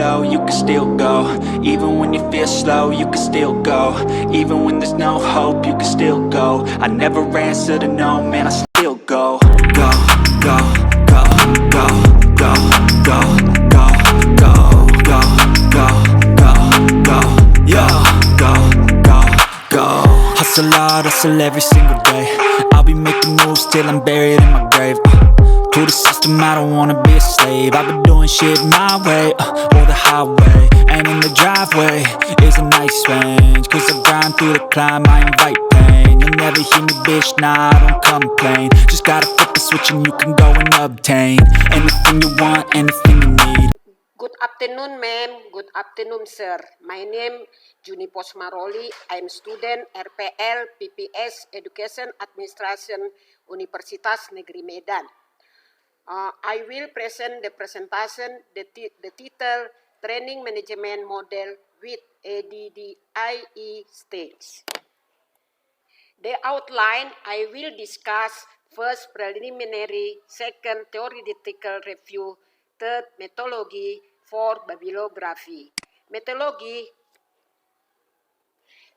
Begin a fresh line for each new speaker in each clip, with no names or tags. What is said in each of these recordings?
low, you can still go. Even when you feel slow, you can still go. Even when there's no hope, you can still go. I never answer to no, man, I still go. Go, go, go, go, go, go, go, go, go, go, go, go, yo, go, go, go. Hustle hard, hustle every single day. I'll be making moves till I'm buried in my grave. To the system, I don't wanna be a slave. I've been doing shit my way, or the highway. And in the driveway is a nice range. Cause I grind through the climb, I invite pain. You'll never hear me, bitch, nah, I don't complain. Just gotta flip the switch and you can go and obtain anything you want, anything you need.
Good afternoon, ma'am. Good afternoon, sir. My name Juni Posmaroli. I'm student RPL PPS Education Administration Universitas Negeri Medan. I will present the presentation, the title Training Management Model with ADDIE stage. The outline I will discuss: first, preliminary; second, theoretical review; third, methodology; fourth, bibliography.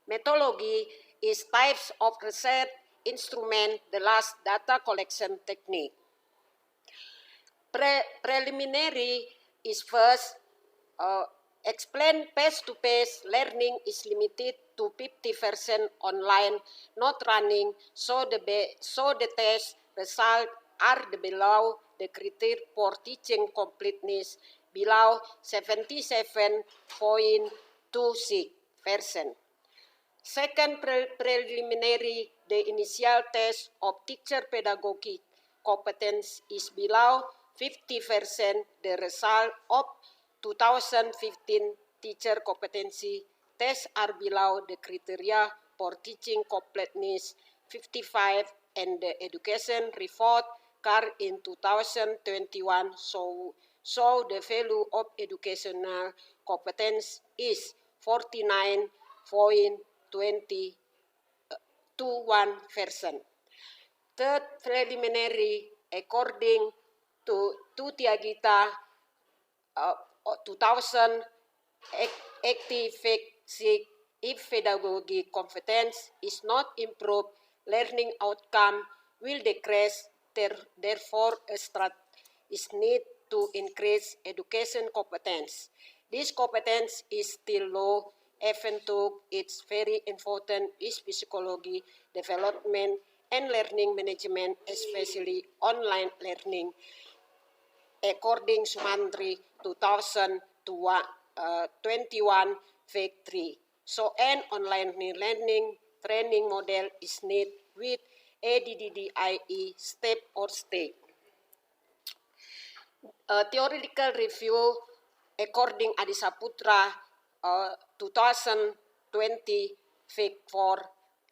Methodology is types of research instrument, the last data collection technique. Preliminary is first, explain face-to-face learning is limited to 50% online, not running, so the test results are below the criteria for teaching completeness, below 77.26%. Second, preliminary, the initial test of teacher pedagogic competence is below 50%. The result of 2015 teacher competency tests are below the criteria for teaching completeness 55, and the education report card in 2021 so the value of educational competence is 49.21%. Third, preliminary, according to Tiagita 2000 activity, if pedagogic competence is not improved, learning outcome will decrease. Therefore, a strategy is needed to increase education competence. This competence is still low, even though it's very important is psychology, development, and learning management, especially online learning. According to Sumantri 2021 Phase 3. So an online learning training model is needed with ADDIE step or stage. Theoretical review, according Adisaputra 2020 Phase 4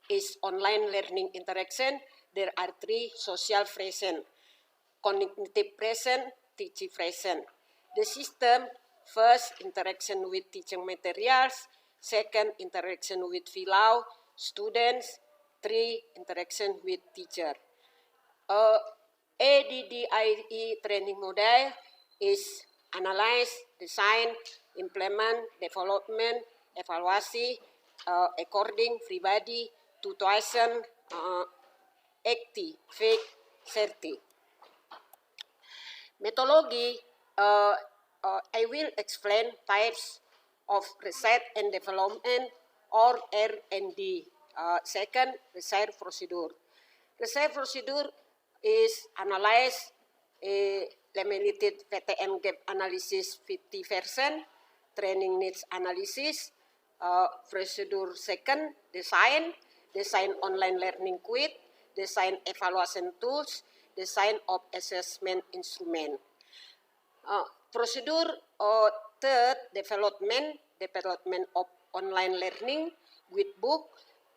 is online learning interaction. There are three: social present, cognitive present, teaching present. The system: first, interaction with teaching materials; second, interaction with fellow students; three, interaction with teacher. ADDIE training model is analyze, design, implement, development, evaluasi, according pribadi 2080 Phase 30. Methodology, I will explain types of research and development or R&D. Second, research procedure. Research procedure is analyze limited PTN gap analysis 50%, training needs analysis. Procedure second, design online learning kit, design evaluation tools, design of assessment instrument. Procedure third, development of online learning with book.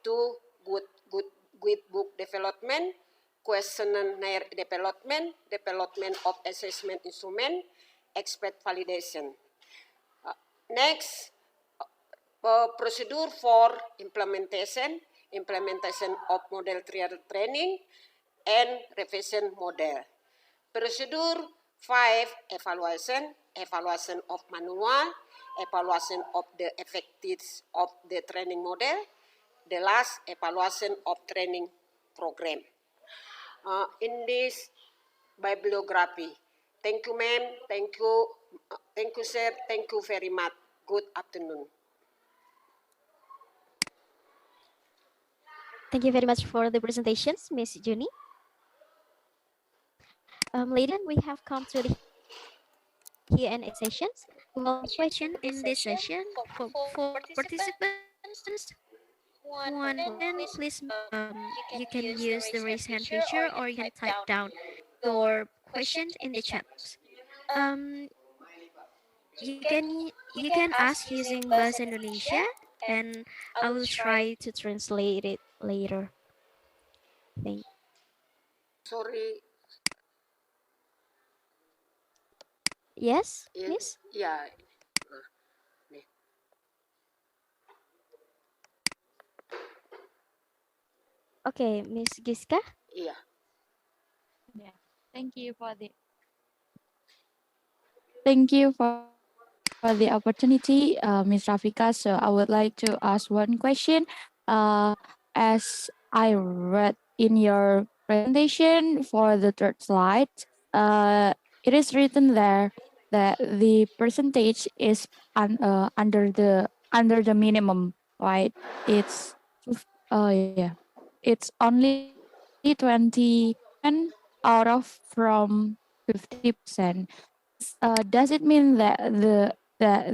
Two, good book development, questionnaire development of assessment instrument, expert validation. Next, procedure for implementation of model trial training and revision model. Procedure 5, evaluation of manual, evaluation of the effectiveness of the training model. The last, evaluation of training program. In this bibliography, thank you, ma'am. Thank you, sir. Thank you very much. Good afternoon.
Thank you very much for the presentations, Miss Juni. Ladies, we have come to the Q&A sessions. We will have question in this session for participants. One question, please. You can use the raise hand feature, or you can type down your questions in the chat. Um, you can ask using Bahasa Indonesia, and I will try to translate it later. Thank.
Sorry.
Yes, Miss.
Yeah.
Okay, Miss Giska.
Yeah.
Yeah. Thank you for the opportunity, Ms. Rafika. So I would like to ask one question. As I read in your presentation for the third slide, it is written there that the percentage is under the minimum, right? It's yeah, it's only 20 out of from 50%. Does it mean that the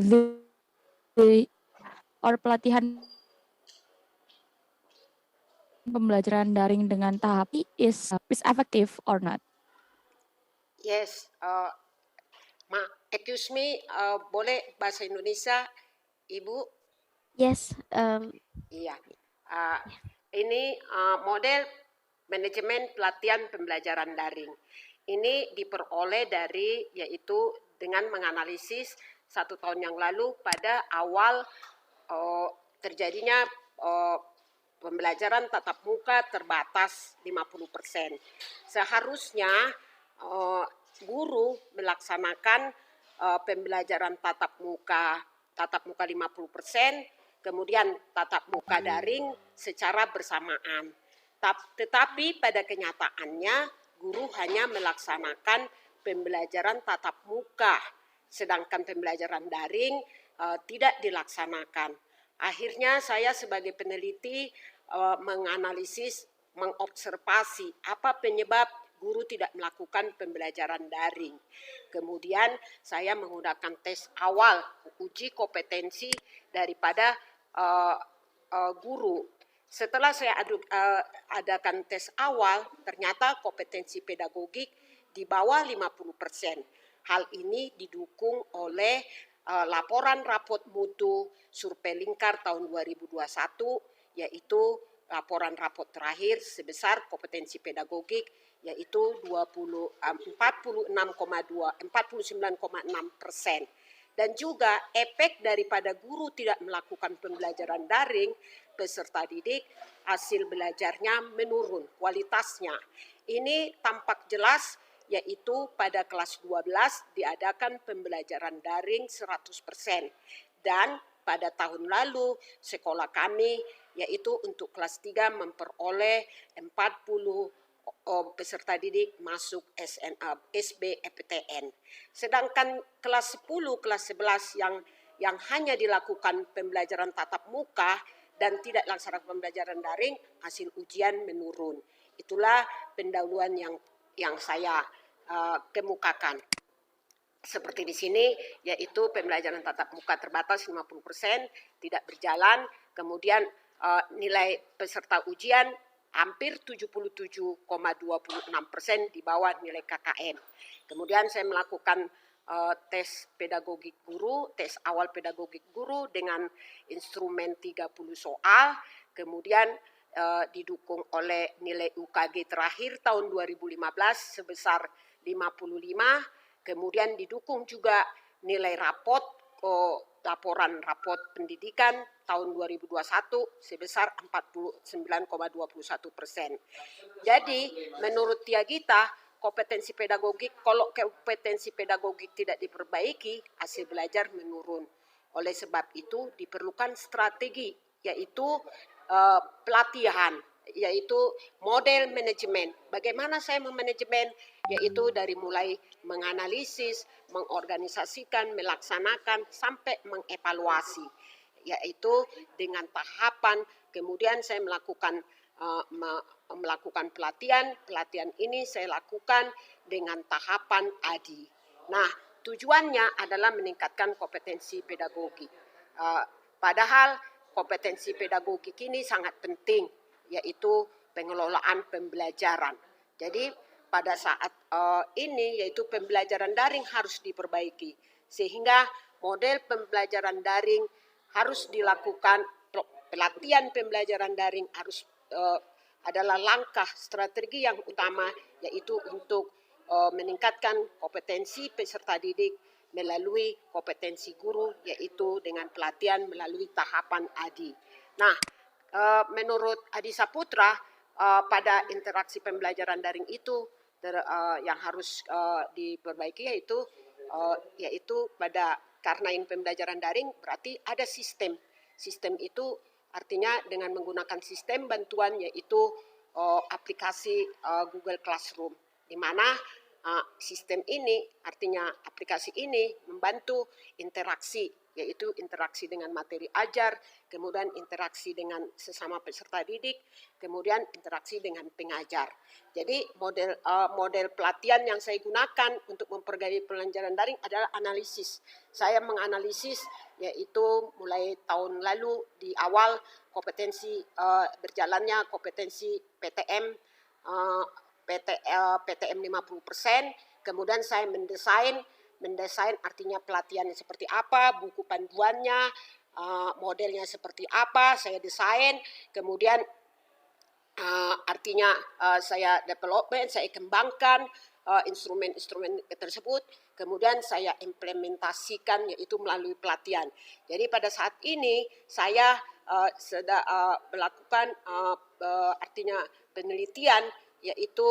or pelatihan pembelajaran daring dengan tahap is effective or not?
Yes. Excuse me. Boleh bahasa Indonesia, Ibu?
Yes.
Iya. Ini model manajemen pelatihan pembelajaran daring. Ini diperoleh dari yaitu dengan menganalisis 1 tahun yang lalu pada awal terjadinya pembelajaran tatap muka terbatas 50%. Seharusnya guru melaksanakan pembelajaran tatap muka 50%, kemudian tatap muka daring secara bersamaan. Tetapi pada kenyataannya guru hanya melaksanakan pembelajaran tatap muka, sedangkan pembelajaran daring tidak dilaksanakan. Akhirnya saya sebagai peneliti menganalisis, mengobservasi apa penyebab guru tidak melakukan pembelajaran daring. Kemudian saya menggunakan tes awal, uji kompetensi daripada guru. Setelah saya adakan tes awal, ternyata kompetensi pedagogik di bawah 50%. Hal ini didukung oleh laporan rapot mutu survei lingkar tahun 2021, yaitu laporan rapot terakhir sebesar kompetensi pedagogik yaitu 49,6%. Dan juga efek daripada guru tidak melakukan pembelajaran daring, peserta didik hasil belajarnya menurun, kualitasnya. Ini tampak jelas yaitu pada kelas 12 diadakan pembelajaran daring 100%. Dan pada tahun lalu sekolah kami yaitu untuk kelas 3 memperoleh 40 peserta didik masuk SBMPTN. Sedangkan kelas 10, kelas 11 yang hanya dilakukan pembelajaran tatap muka dan tidak laksanakan pembelajaran daring, hasil ujian menurun. Itulah pendahuluan yang saya kemukakan. Seperti di sini, yaitu pembelajaran tatap muka terbatas 50%, tidak berjalan, kemudian nilai peserta ujian hampir 77,26% di bawah nilai KKM. Kemudian saya melakukan tes pedagogik guru, tes awal pedagogik guru dengan instrumen 30 soal, kemudian didukung oleh nilai UKG terakhir tahun 2015 sebesar 55, kemudian didukung juga nilai laporan rapot pendidikan tahun 2021 sebesar 49,21%. Jadi menurut Tiagita, kompetensi pedagogik, kalau kompetensi pedagogik tidak diperbaiki, hasil belajar menurun. Oleh sebab itu diperlukan strategi, yaitu pelatihan, yaitu model manajemen. Bagaimana saya memanajemen, yaitu dari mulai menganalisis, mengorganisasikan, melaksanakan, sampai mengevaluasi, yaitu dengan tahapan. Kemudian saya melakukan pelatihan ini saya lakukan dengan tahapan ADI. Nah, tujuannya adalah meningkatkan kompetensi pedagogi. Padahal kompetensi pedagogik ini sangat penting, yaitu pengelolaan pembelajaran. Jadi pada saat ini yaitu pembelajaran daring harus diperbaiki, sehingga model pembelajaran daring harus dilakukan, pelatihan pembelajaran daring harus adalah langkah strategi yang utama, yaitu untuk meningkatkan kompetensi peserta didik melalui kompetensi guru, yaitu dengan pelatihan melalui tahapan ADI. Nah, menurut Adi Saputra, pada interaksi pembelajaran daring itu yang harus diperbaiki, yaitu pada karena ini pembelajaran daring berarti ada sistem. Sistem itu artinya dengan menggunakan sistem bantuan, yaitu aplikasi Google Classroom, di mana sistem ini, artinya aplikasi ini membantu interaksi, yaitu interaksi dengan materi ajar, kemudian interaksi dengan sesama peserta didik, kemudian interaksi dengan pengajar. Jadi model pelatihan yang saya gunakan untuk memperbaiki pembelajaran daring adalah analisis. Saya menganalisis, yaitu mulai tahun lalu di awal kompetensi berjalannya kompetensi PTM PTM 50%, kemudian saya mendesain artinya pelatihannya seperti apa, buku panduannya, modelnya seperti apa, saya desain, kemudian artinya saya development, saya kembangkan instrumen-instrumen tersebut, kemudian saya implementasikan, yaitu melalui pelatihan. Jadi pada saat ini saya sedang melakukan artinya penelitian, yaitu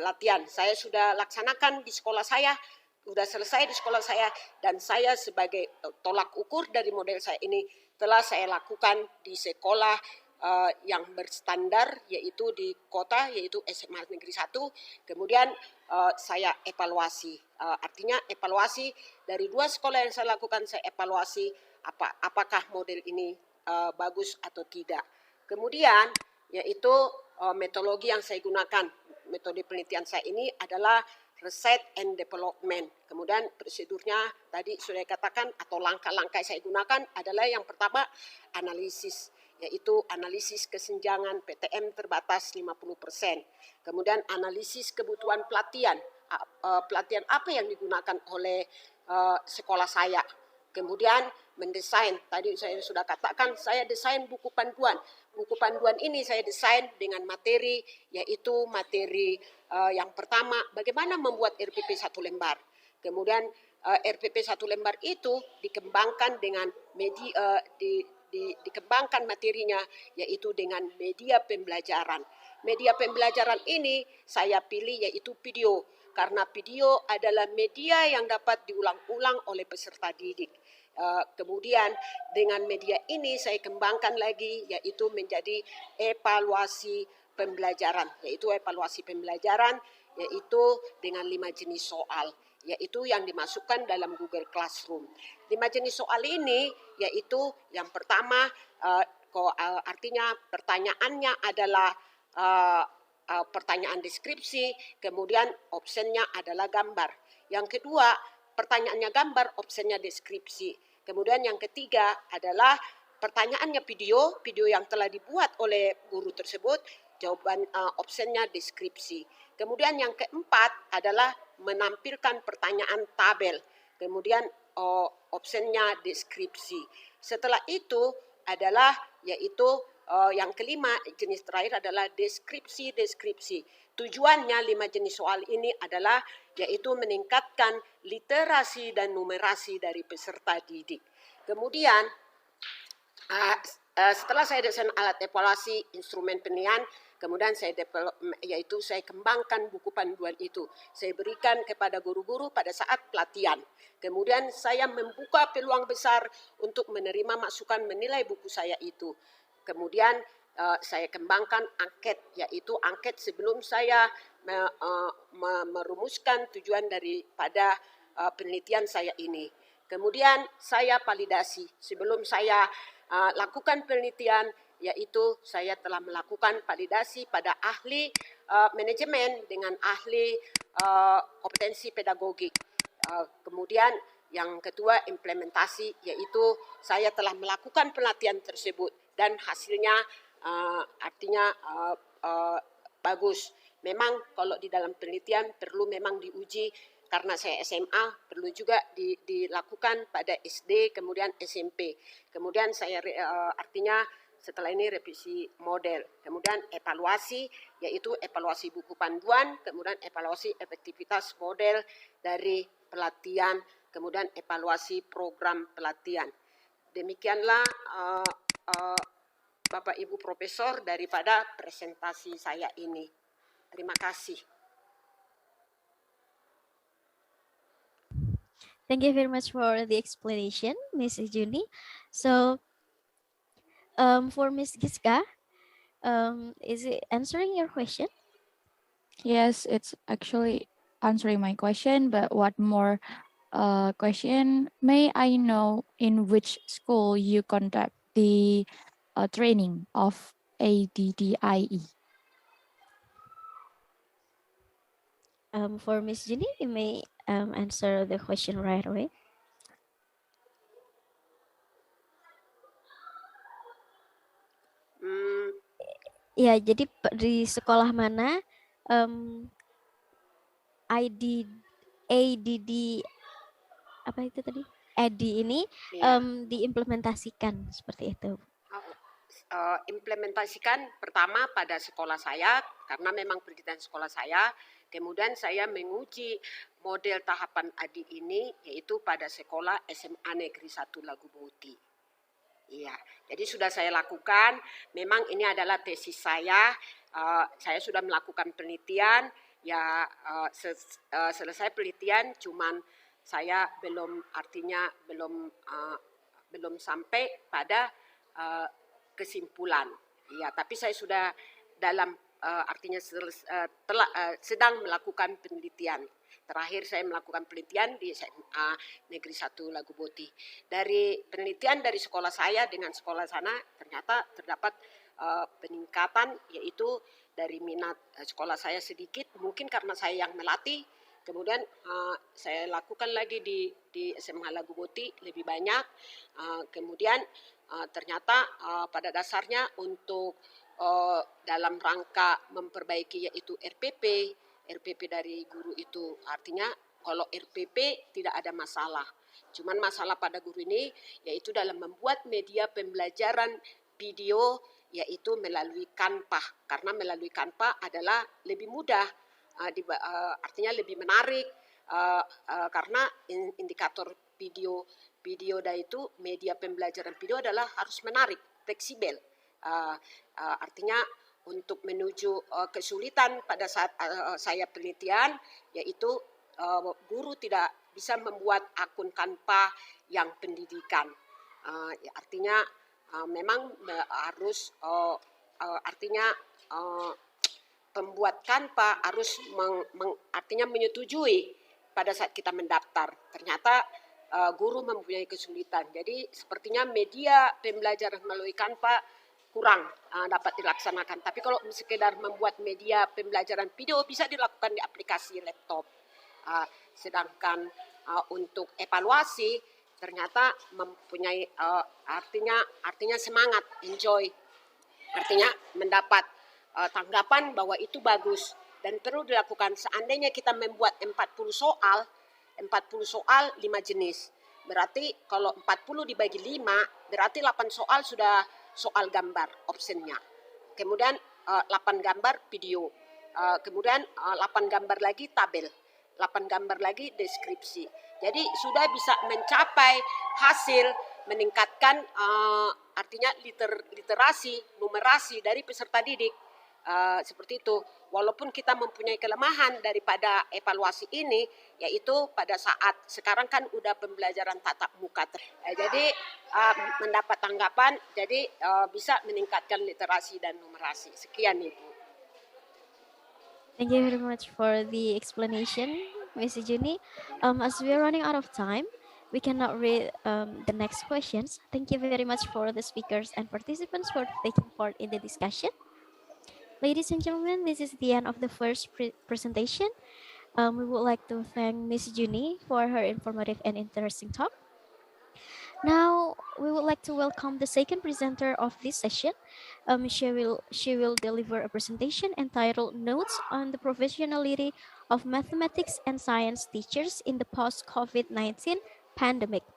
latihan. Saya sudah laksanakan di sekolah saya, sudah selesai di sekolah saya, dan saya sebagai tolak ukur dari model saya ini telah saya lakukan di sekolah yang berstandar, yaitu di kota, yaitu SMA Negeri 1. Kemudian saya evaluasi, artinya evaluasi dari 2 sekolah yang saya lakukan, saya evaluasi apakah model ini bagus atau tidak. Kemudian yaitu metodologi yang saya gunakan, metode penelitian saya ini adalah research and development. Kemudian prosedurnya tadi sudah katakan, atau langkah-langkah yang saya gunakan adalah yang pertama analisis, yaitu analisis kesenjangan PTM terbatas 50%. Kemudian analisis kebutuhan pelatihan, pelatihan apa yang digunakan oleh sekolah saya. Kemudian mendesain, tadi saya sudah katakan, saya desain buku panduan. Buku panduan ini saya desain dengan materi, yaitu materi yang pertama, bagaimana membuat RPP 1 lembar. Kemudian RPP 1 lembar itu dikembangkan dengan media, dikembangkan materinya, yaitu dengan media pembelajaran. Media pembelajaran ini saya pilih yaitu video, karena video adalah media yang dapat diulang-ulang oleh peserta didik. Kemudian dengan media ini saya kembangkan lagi, yaitu menjadi evaluasi pembelajaran, yaitu evaluasi pembelajaran, yaitu dengan 5 jenis soal, yaitu yang dimasukkan dalam Google Classroom. 5 jenis soal ini yaitu yang pertama, artinya pertanyaannya adalah pertanyaan deskripsi, kemudian optionnya adalah gambar. Yang kedua, pertanyaannya gambar, optionnya deskripsi. Kemudian yang ketiga adalah pertanyaannya video yang telah dibuat oleh guru tersebut, jawaban optionnya deskripsi. Kemudian yang keempat adalah menampilkan pertanyaan tabel, kemudian optionnya deskripsi. Setelah itu adalah yaitu yang kelima, jenis terakhir adalah deskripsi. Tujuannya 5 jenis soal ini adalah yaitu meningkatkan literasi dan numerasi dari peserta didik. Kemudian setelah saya desain alat evaluasi instrumen penilaian, Kemudian saya yaitu saya kembangkan buku panduan itu. Saya berikan kepada guru-guru pada saat pelatihan. Kemudian saya membuka peluang besar untuk menerima masukan menilai buku saya itu. Kemudian saya kembangkan angket, yaitu angket sebelum saya merumuskan tujuan daripada penelitian saya ini. Kemudian saya validasi sebelum saya lakukan penelitian, yaitu saya telah melakukan validasi pada ahli manajemen dengan ahli kompetensi pedagogik. Kemudian yang kedua implementasi, yaitu saya telah melakukan pelatihan tersebut dan hasilnya artinya bagus. Memang kalau di dalam penelitian perlu memang diuji, karena saya SMA perlu juga dilakukan pada SD kemudian SMP. Kemudian saya artinya setelah ini revisi model, kemudian evaluasi, yaitu evaluasi buku panduan, kemudian evaluasi efektivitas model dari pelatihan, kemudian evaluasi program pelatihan. Demikianlah Bapak Ibu Profesor daripada presentasi saya ini. Terima kasih.
Thank you very much for the explanation, Ms. Juni. So, for Ms. Giska, is it answering your question?
Yes, it's actually answering my question, but what more question? May I know in which school you conduct the training of ADDIE?
For Ms. Juni, you may answer the question right away. Ya, jadi di sekolah mana ADD apa itu tadi? AD ini diimplementasikan seperti itu.
Implementasikan pertama pada sekolah saya, karena memang pendidikan sekolah saya. Kemudian saya menguji model tahapan ADI ini, yaitu pada sekolah SMA Negeri 1 Laguboti. Iya, jadi sudah saya lakukan. Memang ini adalah tesis saya. Saya sudah melakukan penelitian. Ya, selesai penelitian, cuman saya belum sampai pada kesimpulan. Ya, tapi saya sudah dalam artinya sedang melakukan penelitian. Terakhir saya melakukan penelitian di SMA Negeri 1 Laguboti. Dari penelitian dari sekolah saya dengan sekolah sana ternyata terdapat peningkatan, yaitu dari minat sekolah saya sedikit, mungkin karena saya yang melatih. Kemudian saya lakukan lagi di SMA Laguboti lebih banyak. Kemudian ternyata pada dasarnya untuk dalam rangka memperbaiki, yaitu RPP dari guru itu, artinya kalau RPP tidak ada masalah. Cuman masalah pada guru ini yaitu dalam membuat media pembelajaran video, yaitu melalui Canva. Karena melalui Canva adalah lebih mudah, artinya lebih menarik, karena indikator video itu media pembelajaran video adalah harus menarik, fleksibel. Artinya untuk menuju kesulitan pada saat saya penelitian, yaitu guru tidak bisa membuat akun Canva yang pendidikan. Artinya memang harus artinya pembuat Canva harus artinya menyetujui pada saat kita mendaftar. Ternyata guru mempunyai kesulitan. Jadi sepertinya media pembelajaran melalui Canva kurang dapat dilaksanakan. Tapi kalau sekedar membuat media pembelajaran video bisa dilakukan di aplikasi laptop. Sedangkan untuk evaluasi ternyata mempunyai artinya semangat, enjoy. Artinya mendapat tanggapan bahwa itu bagus dan perlu dilakukan. Seandainya kita membuat 40 soal 5 jenis. Berarti kalau 40 dibagi 5, berarti 8 soal sudah soal gambar optionnya. Kemudian 8 gambar video. Kemudian 8 gambar lagi tabel. 8 gambar lagi deskripsi. Jadi sudah bisa mencapai hasil meningkatkan artinya literasi, numerasi dari peserta didik. Seperti itu. Walaupun kita mempunyai kelemahan daripada evaluasi ini, yaitu pada saat sekarang kan udah pembelajaran tatap muka. Jadi mendapat tanggapan, jadi bisa meningkatkan literasi dan numerasi. Sekian Ibu.
Thank you very much for the explanation, Mrs. Juni. As we are running out of time, we cannot read the next questions. Thank you very much for the speakers and participants for taking part in the discussion. Ladies and gentlemen, this is the end of the first presentation. We would like to thank Ms. Juni for her informative and interesting talk. Now, we would like to welcome the second presenter of this session. She will deliver a presentation entitled Notes on the Professionality of Mathematics and Science Teachers in the Post-COVID-19 Pandemic.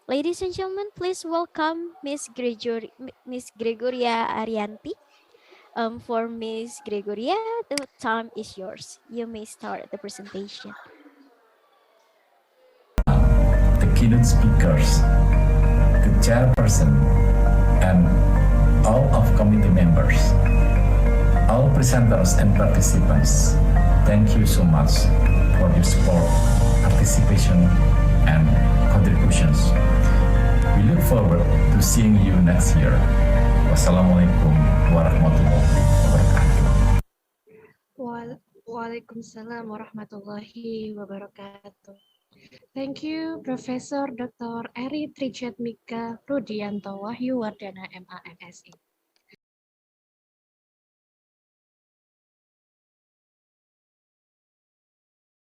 Ladies and gentlemen, please welcome Ms. Gregoria Arianti. For Ms. Gregoria, the time is yours. You may start the presentation.
The keynote speakers, the chairperson, and all of committee members, all presenters and participants, thank you so much for your support, participation, and contributions. We look forward to seeing you next year. Wassalamualaikum warahmatullahi wabarakatuh.
Waalaikumsalam warahmatullahi wabarakatuh. Thank you, Professor Dr. Eri Trijatmika Rudianto Wahyuwardana, MA, MSc.